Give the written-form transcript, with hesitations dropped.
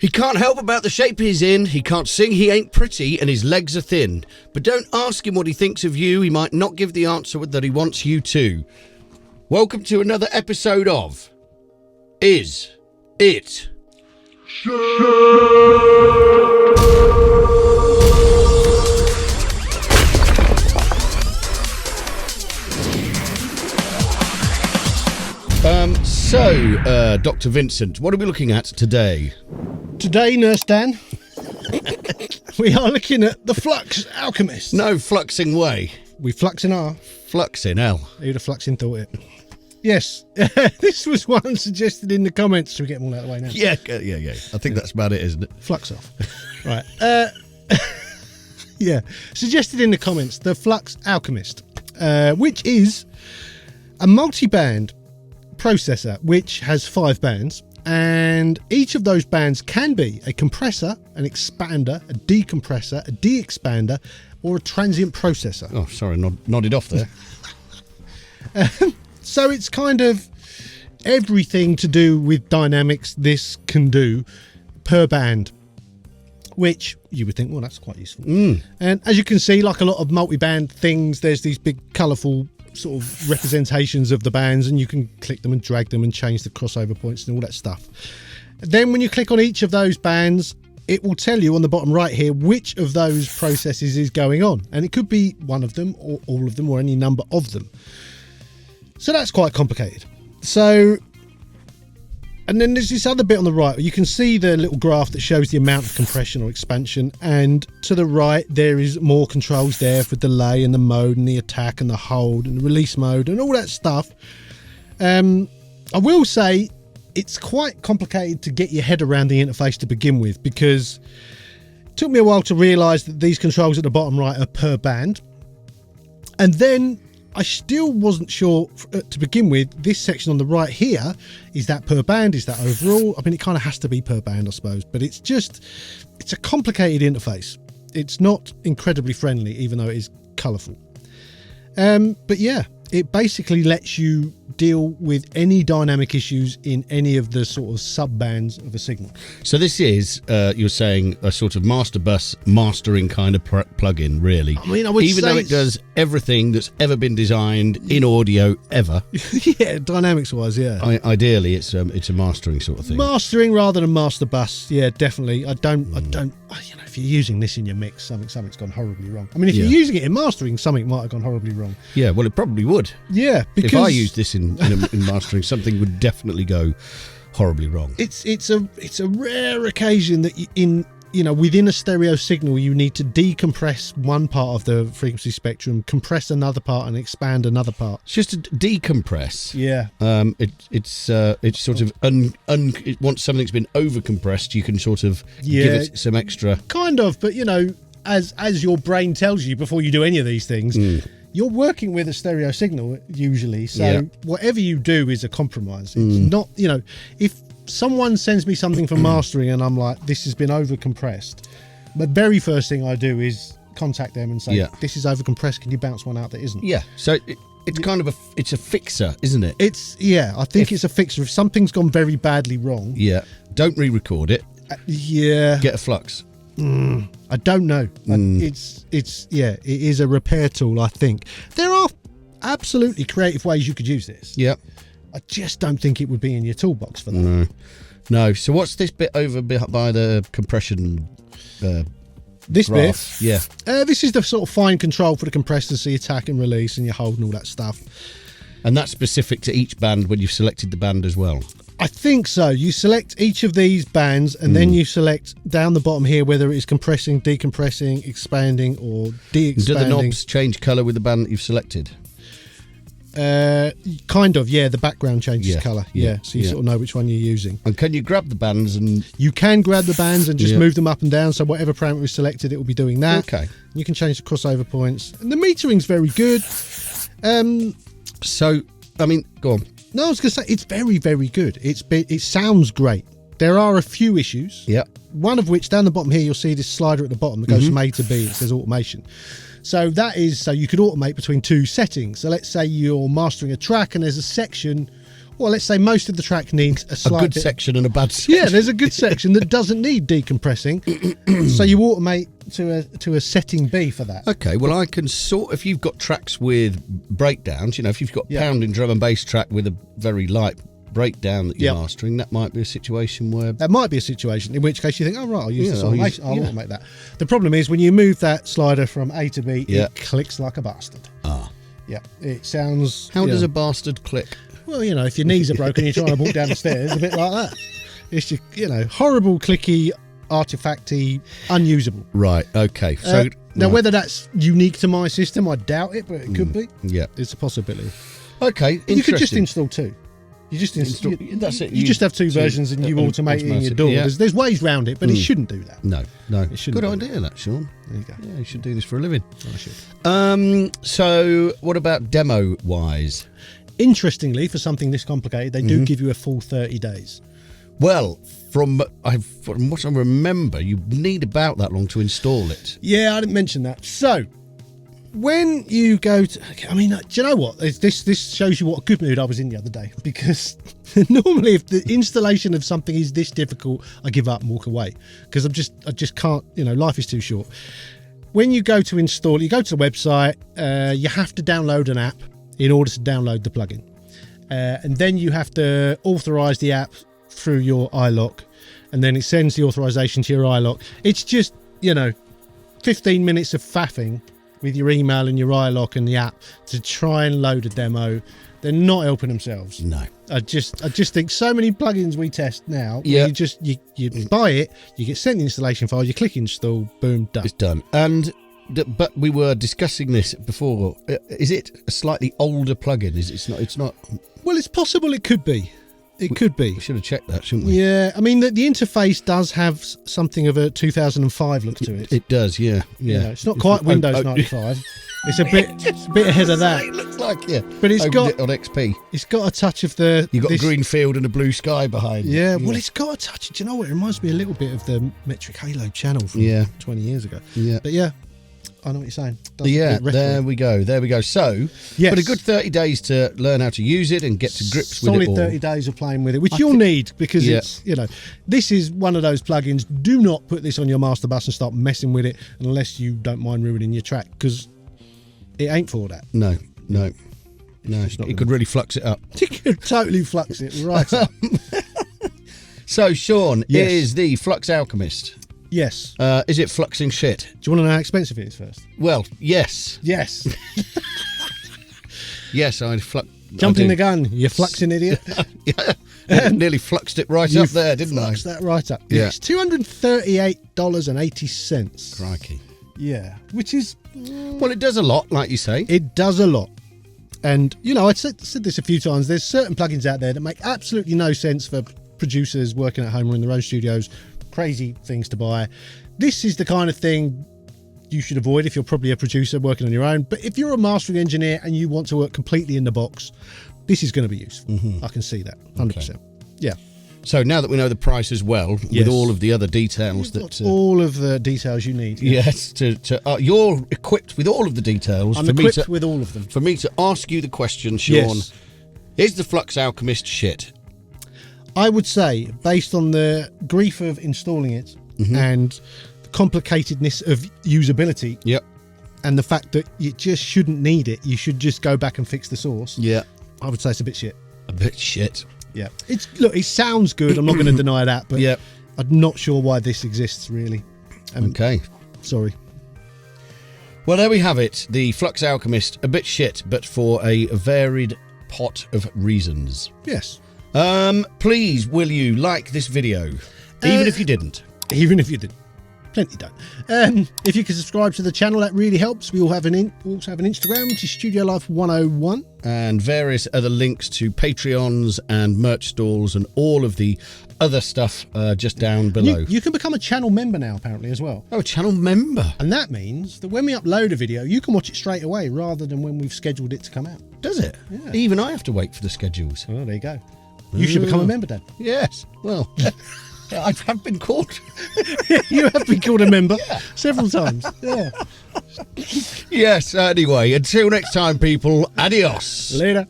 He can't help about the shape he's in, he can't sing, he ain't pretty, and his legs are thin. But don't ask him what he thinks of you, he might not give the answer that he wants you to. Welcome to another episode of Is It? Dr. Vincent, what are we looking at today? Today, Nurse Dan, we are looking at the Flux Alchemist. No fluxing way. We flux in R. Fluxing L. Who'd have fluxing thought it? Yes, this was one suggested in the comments. Should we get them all out of the way now? Yeah. I think that's about it, isn't it? Flux off. Right. Yeah, suggested in the comments, the Flux Alchemist, which is a multi-band processor which has 5 bands, and each of those bands can be a compressor, an expander, a decompressor, a de-expander, or a transient processor. Oh, sorry, nodded off there. So it's kind of everything to do with dynamics this can do per band, which you would think, well, that's quite useful. And as you can see, like a lot of multi-band things, there's these big colourful sort of representations of the bands, and you can click them and drag them and change the crossover points and all that stuff. Then when you click on each of those bands, it will tell you on the bottom right here which of those processes is going on, and it could be one of them or all of them or any number of them. So that's quite complicated. And then there's this other bit on the right where you can see the little graph that shows the amount of compression or expansion, and to the right there is more controls there for delay and the mode and the attack and the hold and the release mode and all that stuff. I will say it's quite complicated to get your head around the interface to begin with, because it took me a while to realise that these controls at the bottom right are per band, and then I still wasn't sure to begin with. This section on the right here, is that per band? Is that overall? I mean, it kind of has to be per band, I suppose, but it's a complicated interface. It's not incredibly friendly, even though it is colourful. But yeah, it basically lets you deal with any dynamic issues in any of the sort of sub-bands of a signal. So this is, you're saying, a sort of master bus mastering kind of plug-in, really. I mean, I would even say though it does everything that's ever been designed in audio ever. Yeah, dynamics-wise, yeah. Ideally, it's a mastering sort of thing. Mastering rather than master bus, yeah, definitely. I don't. You know, if you're using this in your mix, something's gone horribly wrong. I mean, if you're using it in mastering, something might have gone horribly wrong. Yeah, well, it probably would. Yeah, because if I used this in mastering, something would definitely go horribly wrong. It's a rare occasion that within a stereo signal you need to decompress one part of the frequency spectrum, compress another part, and expand another part. It's just to decompress. Yeah. It's sort of once something's been overcompressed, you can sort of give it some extra. Kind of, but as your brain tells you before you do any of these things. You're working with a stereo signal usually, so whatever you do is a compromise. It's not, if someone sends me something for mastering and I'm like, this has been over compressed, the very first thing I do is contact them and say, this is over compressed, can you bounce one out that isn't? Yeah, so it's kind of it's a fixer, isn't it? I think it's a fixer. If something's gone very badly wrong, don't re-record it. Get a flux. I don't know. It is a repair tool, I think. There are absolutely creative ways you could use this. Yeah. I just don't think it would be in your toolbox for that. No. So what's this bit over by the compression this graph? Bit? Yeah. This is the sort of fine control for the compressors, the attack and release and your hold and all that stuff. And that's specific to each band when you've selected the band as well? I think so. You select each of these bands and then you select down the bottom here whether it is compressing, decompressing, expanding or de-expanding. Do the knobs change colour with the band that you've selected? Kind of, yeah. The background changes colour, so you sort of know which one you're using. And can you grab the bands? And you can grab the bands and just move them up and down, so whatever parameter is selected, it will be doing that. Okay. You can change the crossover points, and the metering's very good. So, I mean, go on. No, I was going to say, it's very, very good. It sounds great. There are a few issues. Yeah. One of which, down the bottom here, you'll see this slider at the bottom that goes from A to B. It says automation. So that is, so you could automate between two settings. So let's say you're mastering a track and there's a section well, let's say most of the track needs a slight good bit, section and a bad section. yeah, there's a good section that doesn't need decompressing, so you automate to a setting B for that. Okay, well, I can if you've got tracks with breakdowns, if you've got pounding drum and bass track with a very light breakdown that you're mastering, that might be a situation where... That might be a situation, in which case you think, oh, right, I'll use this automation, I'll automate that. The problem is when you move that slider from A to B, it clicks like a bastard. Yeah, it sounds... How does a bastard click? Well, if your knees are broken, you're trying to walk down the stairs, a bit like that. It's just, horrible, clicky, artifacty, unusable. Right, okay. So now, whether that's unique to my system, I doubt it, but it could be. Yeah. It's a possibility. Okay, You could just install two. You just install. That's it. You just have two versions and you automate it in your door. Yeah. There's ways around it, but it shouldn't do that. No. It shouldn't. Good idea, that, Sean. There you go. Yeah, you should do this for a living. I should. So what about demo-wise? Interestingly, for something this complicated, they do give you a full 30 days. Well, from what I remember, you need about that long to install it. Yeah, I didn't mention that. So, when you go to... I mean, do you know what? This shows you what good mood I was in the other day. Because normally if the installation of something is this difficult, I give up and walk away. Because I just can't, life is too short. When you go to install, you go to the website, you have to download an app in order to download the plugin. And then you have to authorize the app through your iLock, and then it sends the authorization to your iLock. It's just 15 minutes of faffing with your email and your iLock and the app to try and load a demo. They're not helping themselves. No. I just think so many plugins we test now. Yeah. You buy it, you get sent the installation file, you click install, boom, done. It's done. But we were discussing this before. Is it a slightly older plugin? It's not. Well, it's possible it could be. It could be. We should have checked that, shouldn't we? Yeah, I mean, the interface does have something of a 2005 look to it. It does, yeah. It's not quite Windows 95. It's a bit ahead of that. It looks like, yeah. But it's got on XP. It's got a touch of the... You've got a green field and a blue sky behind. Yeah, well, it's got a touch. Do you know what? It reminds me a little bit of the Metric Halo channel from 20 years ago. Yeah. But yeah, I know what you're saying. There we go. So, but a good 30 days to learn how to use it and get to grips with it all. Solid 30 days of playing with it, which you'll need because it's, this is one of those plugins. Do not put this on your master bus and start messing with it unless you don't mind ruining your track, because it ain't for that. No. It could really flux it up. You could totally flux it right up. So, Sean, is the Flux Alchemist... Yes. Is it fluxing shit? Do you want to know how expensive it is first? Well, yes. Yes. Yes, Jumping the gun, you fluxing idiot. Nearly fluxed it right up there, didn't I? Fluxed that right up. Yeah. It's $238.80. Crikey. Yeah. Which is... Well, it does a lot, like you say. It does a lot. And, I said this a few times. There's certain plugins out there that make absolutely no sense for producers working at home or in their own studios. Crazy things to buy. This is the kind of thing you should avoid if you're probably a producer working on your own. But if you're a mastering engineer and you want to work completely in the box, this is going to be useful. I can see that 100%. Okay. Yeah. So now that we know the price as well, with all of the other details all of the details you need. Yes, you're equipped with all of the details. I'm equipped with all of them. For me to ask you the question, Sean, is the Flux Alchemist shit? I would say, based on the grief of installing it and the complicatedness of usability, and the fact that you just shouldn't need it, you should just go back and fix the source. Yeah, I would say it's a bit shit. A bit shit. Yeah, it sounds good. I'm not going to deny that, but I'm not sure why this exists really. Okay, sorry. Well, there we have it. The Flux Alchemist, a bit shit, but for a varied pot of reasons. Yes. Please, will you like this video? Even if you didn't. Even if you didn't. Plenty don't. If you can subscribe to the channel, that really helps. We all also have an Instagram, which is Studio Life 101. And various other links to Patreons and merch stalls and all of the other stuff just down below. You can become a channel member now, apparently, as well. Oh, a channel member. And that means that when we upload a video, you can watch it straight away rather than when we've scheduled it to come out. Does it? Yeah. Even I have to wait for the schedules. Oh, there you go. You should become a member, Dad. Yes. Well, I have been called. You have been called a member several times. Yeah. Yes, anyway, until next time, people, adios. Later.